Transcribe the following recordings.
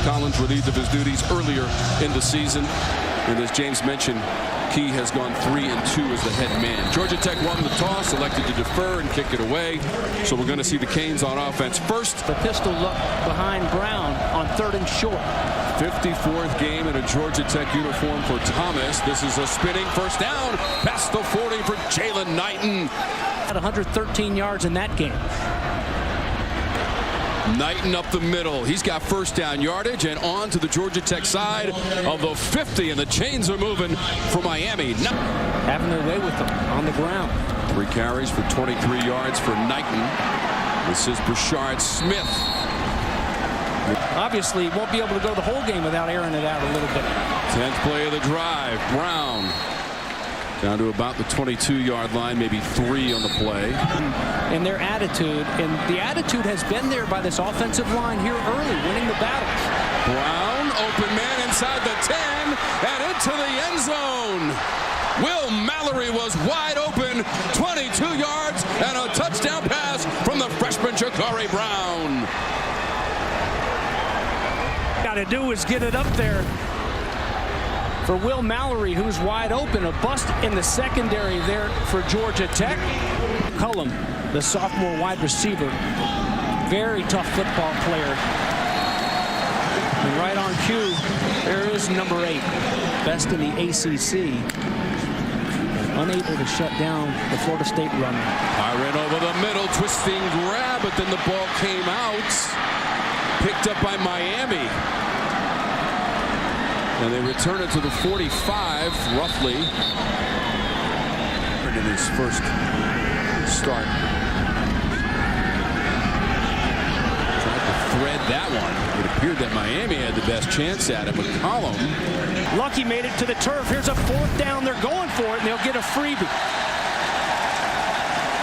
Collins relieved of his duties earlier in the season. And as James mentioned, Key has gone 3-2 as the head man. Georgia Tech won the toss, elected to defer and kick it away. So we're going to see the Canes on offense first. The pistol look behind Brown on 3rd and short. 54th game in a Georgia Tech uniform for Thomas. This is a spinning first down past the 40 for Jalen Knighton. Had 113 yards in that game. Knighton up the middle. He's got first down yardage and on to the Georgia Tech side of the 50, and the chains are moving for Miami. Having their way with them on the ground. 3 carries for 23 yards for Knighton. This is Brashard Smith. Obviously, won't be able to go the whole game without airing it out a little bit. 10th play of the drive. Brown down to about the 22-yard line, maybe 3 on the play. And their attitude, and the attitude has been there by this offensive line here early, winning the battles. Brown, open man inside the 10 and into the end zone. Will Mallory was wide open, 22 yards and a touchdown pass from the freshman Ja'Cory Brown. Got to do is get it up there for Will Mallory, who's wide open. A bust in the secondary there for Georgia Tech. Cullum, the sophomore wide receiver, very tough football player. And right on cue, there is number 8, best in the ACC. Unable to shut down the Florida State runner. I ran over the middle, twisting grab, but then the ball came out. Picked up by Miami. And they return it to the 45, roughly. In his first start. Tried to thread that one. It appeared that Miami had the best chance at it, but McCollum. Lucky made it to the turf. Here's a 4th down. They're going for it, and they'll get a freebie.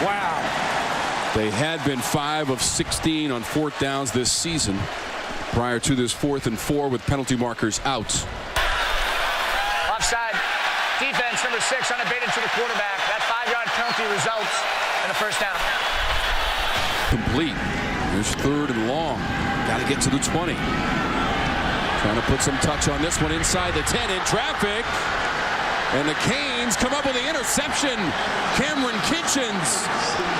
Wow. They had been 5 of 16 on 4th downs this season. Prior to this 4th and 4 with penalty markers out. Offside defense, number 6, unabated to the quarterback. That 5-yard penalty results in a first down. Complete. There's 3rd and long. Got to get to the 20. Trying to put some touch on this one inside the 10 in traffic. And the Canes come up with the interception. Kamren Kinchens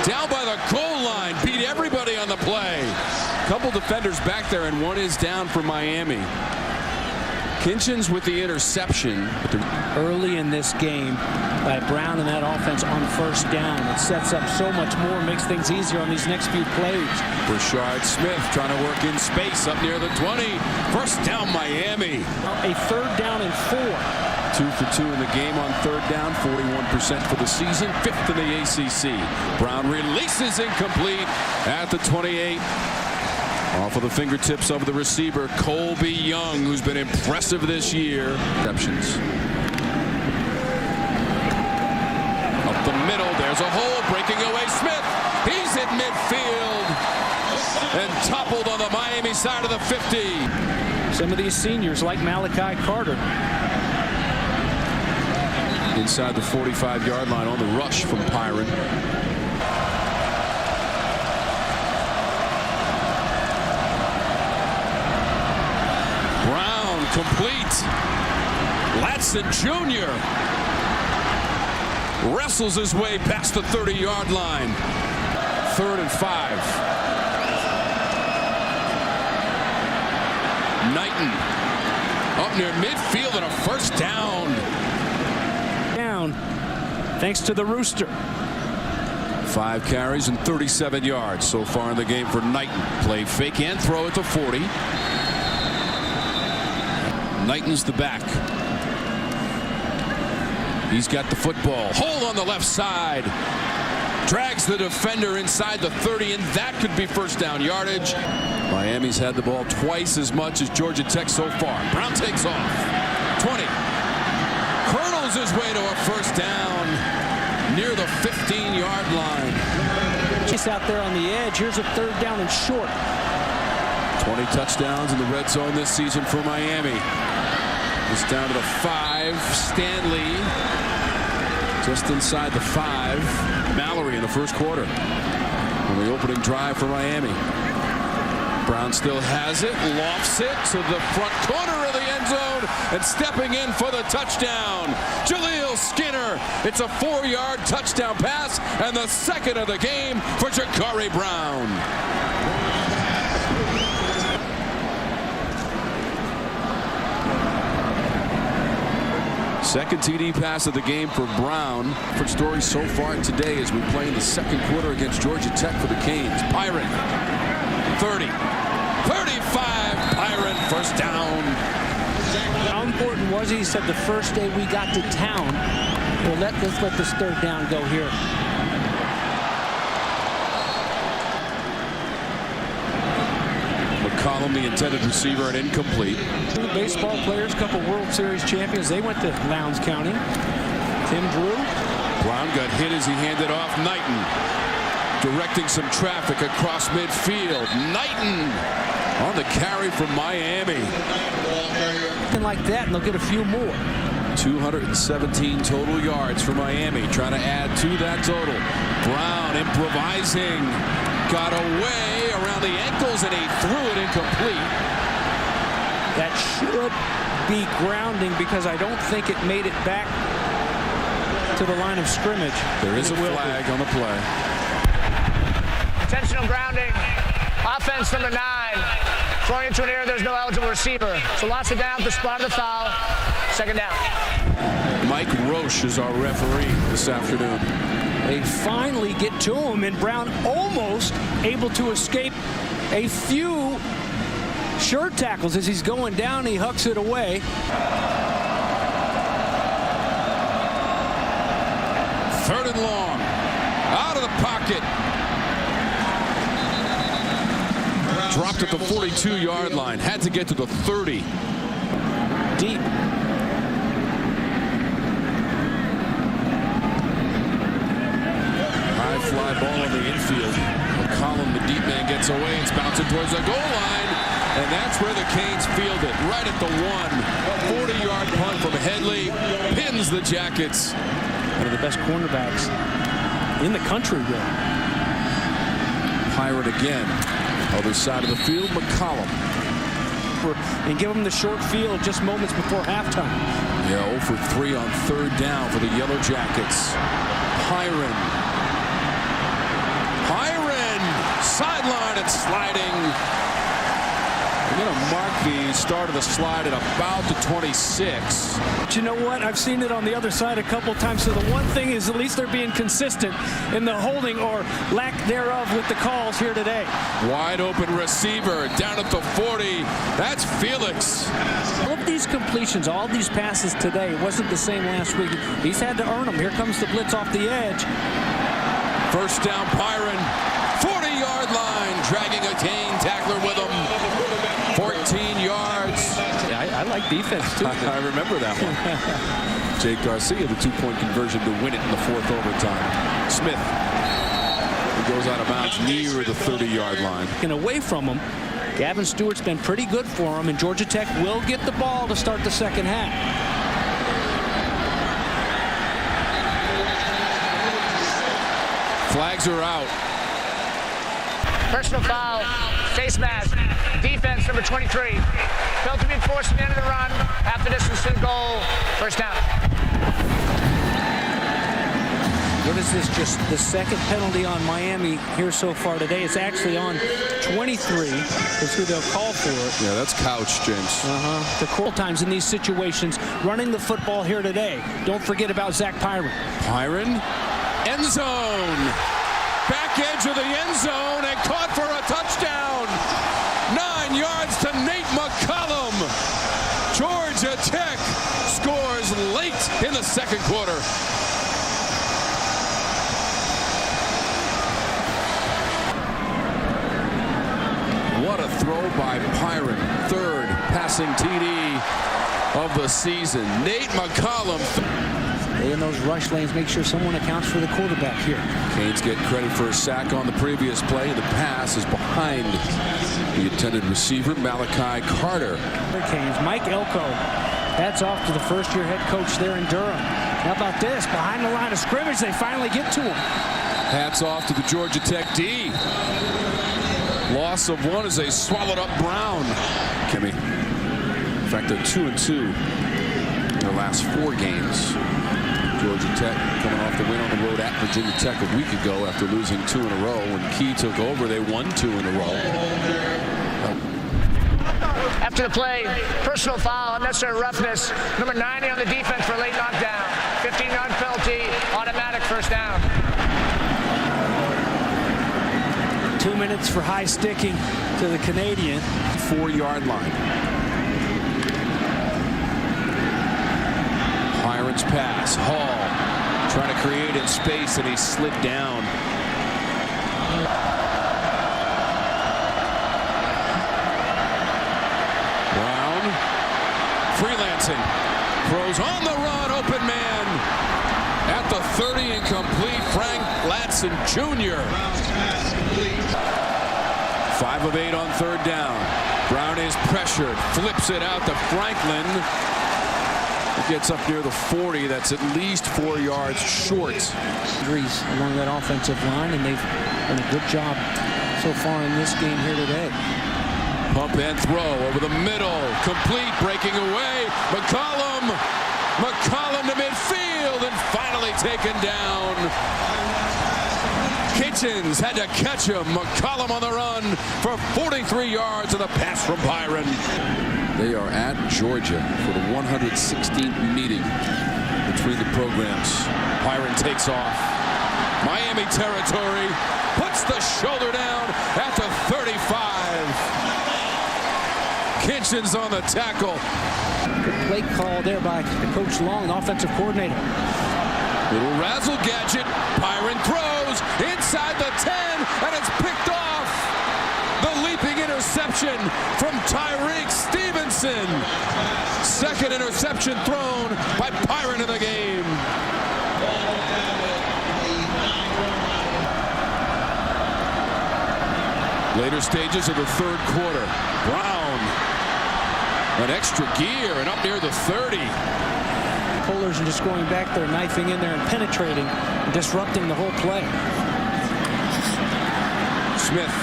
down by the goal line. Beat everybody on the play. Couple defenders back there, and one is down for Miami. Kinchens with the interception. Early in this game by Brown and that offense on 1st down. It sets up so much more, makes things easier on these next few plays. Brashard Smith trying to work in space up near the 20. First down, Miami. A 3rd down and 4. 2 for 2 in the game on 3rd down, 41% for the season, 5th in the ACC. Brown releases incomplete at the 28. Off of the fingertips of the receiver, Colby Young, who's been impressive this year. Receptions. Up the middle, there's a hole, breaking away Smith. He's at midfield and toppled on the Miami side of the 50. Some of these seniors, like Malachi Carter. Inside the 45-yard line on the rush from Pyron. Brown complete. Latson Jr. wrestles his way past the 30-yard line. 3rd and 5. Knighton up near midfield and a first down. Thanks to the Rooster. 5 carries and 37 yards so far in the game for Knighton. Play fake and throw at the 40. Knighton's the back. He's got the football. Hole on the left side. Drags the defender inside the 30, and that could be first down yardage. Miami's had the ball twice as much as Georgia Tech so far. Brown takes off. 20. Curls his way to a first down near the 15-yard line. He's out there on the edge. Here's a 3rd down and short. 20 touchdowns in the red zone this season for Miami. It's down to the 5. Stanley just inside the 5. Mallory in the first quarter on the opening drive for Miami. Brown still has it, lofts it to the front corner of the end zone, and stepping in for the touchdown, Jaleel Skinner. It's a 4-yard touchdown pass, and the second of the game for Ja'Carri Brown. Second TD pass of the game for Brown. For story so far today as we play in the second quarter against Georgia Tech for the Canes. Pyron, 30, 35, Pyron, first down. How important was he? He said the first day we got to town, well, let's let this third down go here. McCollum, the intended receiver, and incomplete. Two baseball players, couple World Series champions. They went to Lowndes County. Tim Drew. Brown got hit as he handed off Knighton. Directing some traffic across midfield. Knighton on the carry from Miami. Something like that, and they'll get a few more. 217 total yards for Miami. Trying to add to that total. Brown improvising. Got away around the ankles, and he threw it incomplete. That should be grounding because I don't think it made it back to the line of scrimmage. There is a flag on the play. Intentional grounding. Offense number 9. Throwing into an area there's no eligible receiver. So lots of down at the spot of the foul. Second down. Mike Roche is our referee this afternoon. They finally get to him, and Brown almost able to escape a few shirt tackles as he's going down. He hucks it away. Third and long. Out of the pocket. Dropped at the 42-yard line. Had to get to the 30. Deep. Fly ball on the infield. McCollum, the deep man, gets away. It's bouncing towards the goal line. And that's where the Canes field it. Right at the 1. 40-yard punt from Headley. Pins the Jackets. One of the best cornerbacks in the country, really. Pirate again. Other side of the field, McCollum. And give him the short field just moments before halftime. Yeah, 0 for 3 on third down for the Yellow Jackets. Pyron. Sideline and sliding. We're going to mark the start of the slide at about the 26. But you know what? I've seen it on the other side a couple times. So the one thing is at least they're being consistent in the holding or lack thereof with the calls here today. Wide open receiver down at the 40. That's Felix. All of these completions, all these passes today, it wasn't the same last week. He's had to earn them. Here comes the blitz off the edge. First down, Pyron. 40-yard line, dragging a Kane tackler with him. 14 yards. Yeah, I like defense, too. I remember that one. Jake Garcia, the 2-point conversion to win it in the fourth overtime. Smith, who goes out of bounds near the 30-yard line. And away from him, Gavin Stewart's been pretty good for him, and Georgia Tech will get the ball to start the second half. Flags are out. Personal foul, face mask, defense number 23. Failed to be forced at the end of the run, half the distance to the goal, first down. What is this, just the second penalty on Miami here so far today? It's actually on 23. That's who they'll call for it. Yeah, that's Couch, James. The call times in these situations, running the football here today. Don't forget about Zach Pyron. Pyron, end zone. Back edge of the end zone and caught for a touchdown. 9 yards to Nate McCollum. Georgia Tech scores late in the second quarter. What a throw by Pyron. Third passing TD of the season. Nate McCollum. Stay in those rush lanes. Make sure someone accounts for the quarterback here. Canes get credit for a sack on the previous play. The pass is behind the intended receiver, Malachi Carter. Canes, Mike Elko. That's off to the first-year head coach there in Durham. How about this? Behind the line of scrimmage, they finally get to him. Hats off to the Georgia Tech D. Loss of one as they swallowed up Brown. Kimmy. In fact, they're 2-2 in their last 4 games. Georgia Tech coming off the win on the road at Virginia Tech a week ago after losing 2 in a row. When Key took over, they won 2 in a row. After the play, personal foul, unnecessary roughness. Number 90 on the defense for a late knockdown. 15-yard penalty, automatic first down. 2 minutes for high sticking to the Canadian. 4-yard line. Byron's pass. Hall trying to create in space, and he slid down. Brown freelancing. Throws on the run. Open man. At the 30, incomplete. Frank Ladson Jr. 5 of 8 on 3rd down. Brown is pressured. Flips it out to Franklin. It gets up near the 40. That's at least 4 yards short. Injuries along that offensive line, and they've done a good job so far in this game here today. Pump and throw over the middle. Complete, breaking away. McCollum to midfield, and finally taken down. Kinchens had to catch him. McCollum on the run for 43 yards and a pass from Byron. They are at Georgia for the 116th meeting between the programs. Byron takes off. Miami territory, puts the shoulder down at the 35. Kinchens on the tackle. Good play call there by Coach Long, offensive coordinator. Little razzle gadget. Byron throws inside the 10, and it's picked off. The leaping interception from Tyreek Stevenson. Second interception thrown by Byron in the game. Later stages of the 3rd quarter. Brown, an extra gear, and up near the 30. Pullers are just going back there, knifing in there and penetrating, and disrupting the whole play. Smith.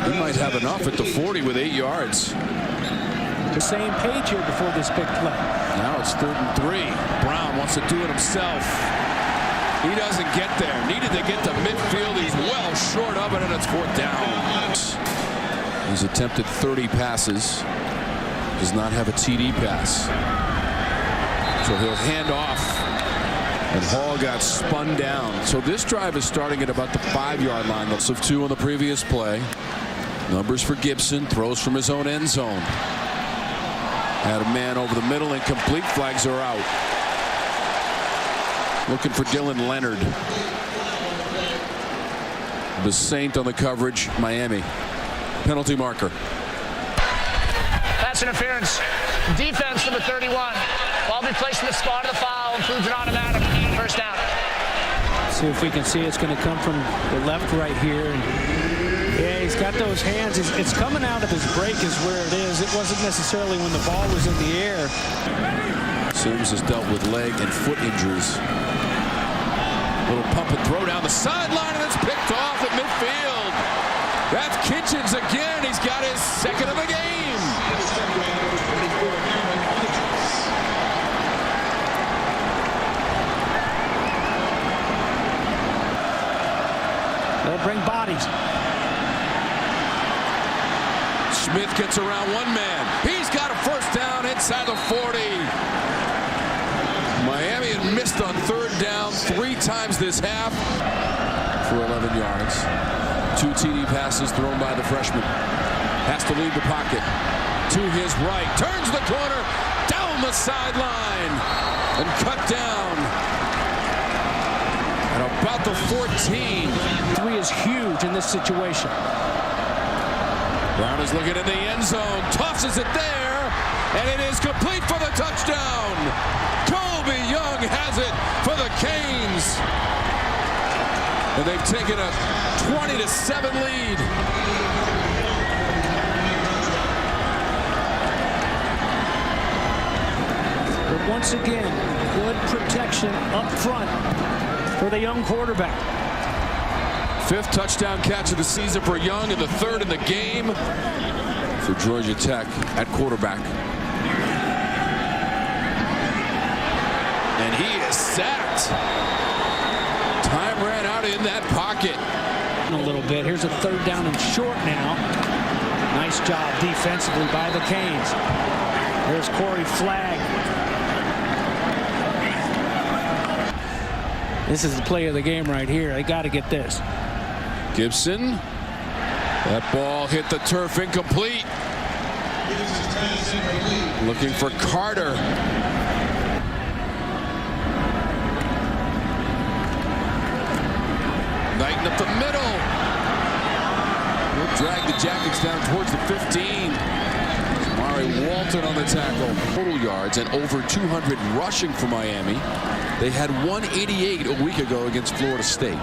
He might have enough at the 40 with 8 yards. The same page here before this big play. Now it's 3rd and 3. Brown wants to do it himself. He doesn't get there. Needed to get to midfield. He's well short of it, and it's 4th down. He's attempted 30 passes. Does not have a TD pass. So he'll hand off. And Hall got spun down. So this drive is starting at about the 5-yard line. Lots of 2 on the previous play. Numbers for Gibson. Throws from his own end zone. Had a man over the middle. Incomplete. Flags are out. Looking for Dylan Leonard. The Saint on the coverage. Miami. Penalty marker. Pass interference. Defense number 31. Ball be placed in the spot of the foul. Includes an automatic. First down. See if we can see it's going to come from the left right here. And yeah, he's got those hands. It's coming out of his break is where it is. It wasn't necessarily when the ball was in the air. Sims has dealt with leg and foot injuries. Little pump and throw down the sideline, and it's picked off at midfield. That's Kinchens again. He's got his 2nd of the game. They'll bring bodies. Smith gets around one man. He's got a 1st down inside the 40. Miami had missed on 3rd down 3 times this half for 11 yards. 2 TD passes thrown by the freshman. Has to leave the pocket. To his right. Turns the corner. Down the sideline. And cut down. At about the 14. 3 is huge in this situation. Brown is looking in the end zone. Tosses it there. And it is complete for the touchdown. Kobe Young has it for the Canes. And they've taken a 20-7 lead. But once again, good protection up front for the young quarterback. Fifth touchdown catch of the season for Young and the third in the game for Georgia Tech at quarterback. And he is sacked. Time ran out in that pocket. A little bit. Here's a third down and short now. Nice job defensively by the Canes. There's Corey Flagg. This is the play of the game right here. They got to get this. Gibson. That ball hit the turf, incomplete. Looking for Carter. Knighton up the middle. Will drag the Jackets down towards the 15. Mari Walton on the tackle. Total yards and over 200 rushing for Miami. They had 188 a week ago against Florida State.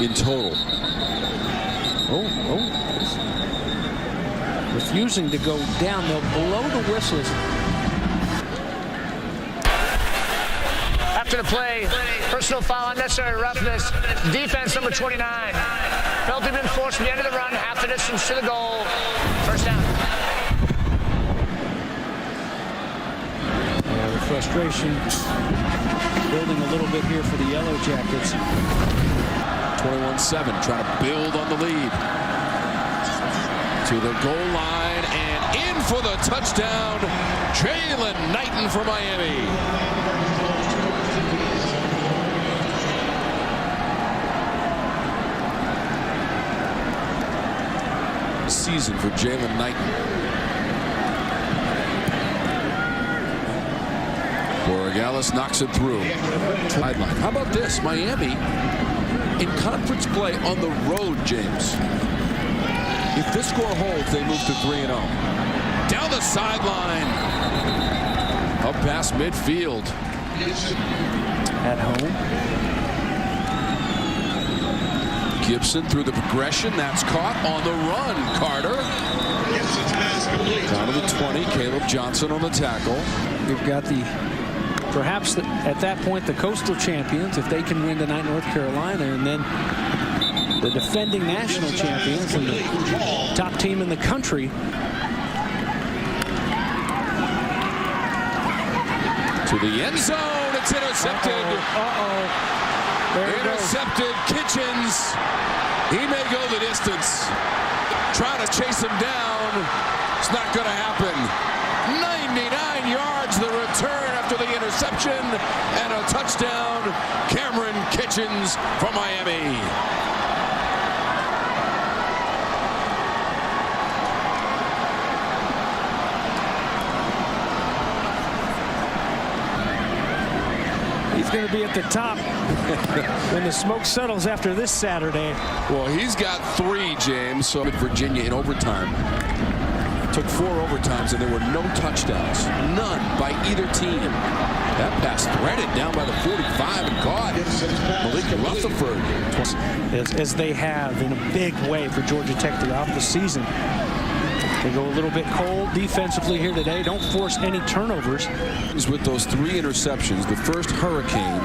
In total. Refusing to go down. They'll blow the whistles. After the play, personal foul, unnecessary roughness. Defense number 29. Penalty been forced from the end of the run, half the distance to the goal. First down. The frustration building a little bit here for the Yellow Jackets. 21-7, trying to build on the lead. To the goal line and in for the touchdown. Jalen Knighton for Miami. Season for Jalen Knighton. Borregales knocks it through. Sideline. How about this? Miami in conference play on the road, James. If this score holds, they move to 3-0. Down the sideline. Up past midfield. At home. Gibson through the progression. That's caught on the run. Carter. Down to the 20. Caleb Johnson on the tackle. You've got perhaps at that point the Coastal champions, if they can win tonight, North Carolina, and then the defending national champions and the top team in the country. To the end zone. It's intercepted. Intercepted. Kinchens. He may go the distance. Trying to chase him down. It's not going to happen. 99 yards the return after the interception and a touchdown. Kamren Kinchens from Miami. He's going to be at the top when the smoke settles after this Saturday. Well, he's got 3, James. So at Virginia in overtime. Took 4 overtimes and there were no touchdowns. None by either team. That pass threaded down by the 45 and caught. Malik Rutherford. As they have in a big way for Georgia Tech throughout the season. They go a little bit cold defensively here today. Don't force any turnovers. With those 3 interceptions, the first Hurricane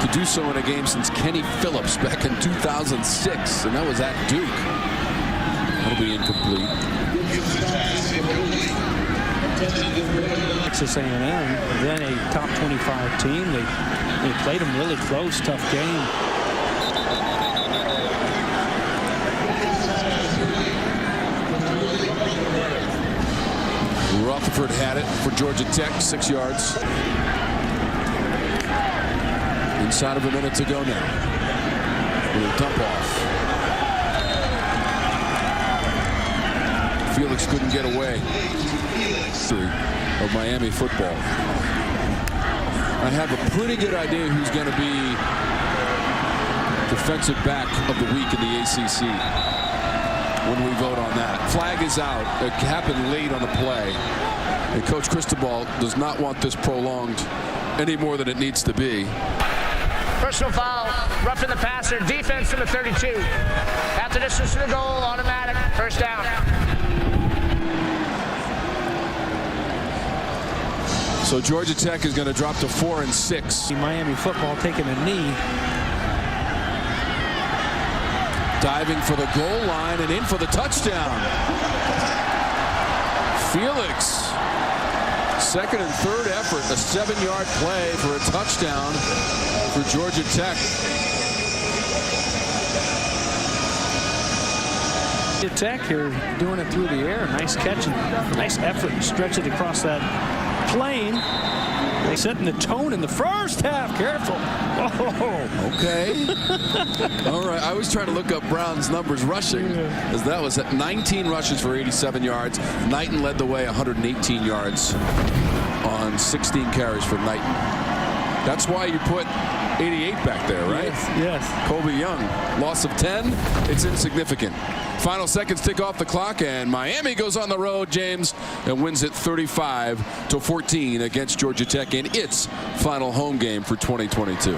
to do so in a game since Kenny Phillips back in 2006, and that was at Duke. That'll be incomplete. Texas A&M, then a top 25 team. They played them really close, tough game. Rutherford had it for Georgia Tech, 6 yards. Inside of a minute to go now. Little dump off. Felix couldn't get away. Of Miami football. I have a pretty good idea who's going to be defensive back of the week in the ACC when we vote on that. Flag is out. It happened late on the play. And Coach Cristobal does not want this prolonged any more than it needs to be. Personal foul, roughing the passer, defense from the 32. Half the distance to the goal, automatic, first down. So Georgia Tech is going to drop to 4-6. Miami football taking a knee. Diving for the goal line and in for the touchdown. Felix. Second and third effort, a 7-yard play for a touchdown for Georgia Tech. Tech here doing it through the air. Nice catch and nice effort to stretch it across that plane. They setting the tone in the first half. Careful. Oh. Okay. All right. I was trying to look up Brown's numbers rushing, as that was at 19 rushes for 87 yards. Knighton led the way, 118 yards on 16 carries for Knighton. That's why you put 88 back there, right? Yes. Colby Young, loss of 10. It's insignificant. Final seconds tick off the clock, and Miami goes on the road, James, and wins it 35-14 against Georgia Tech in its final home game for 2022.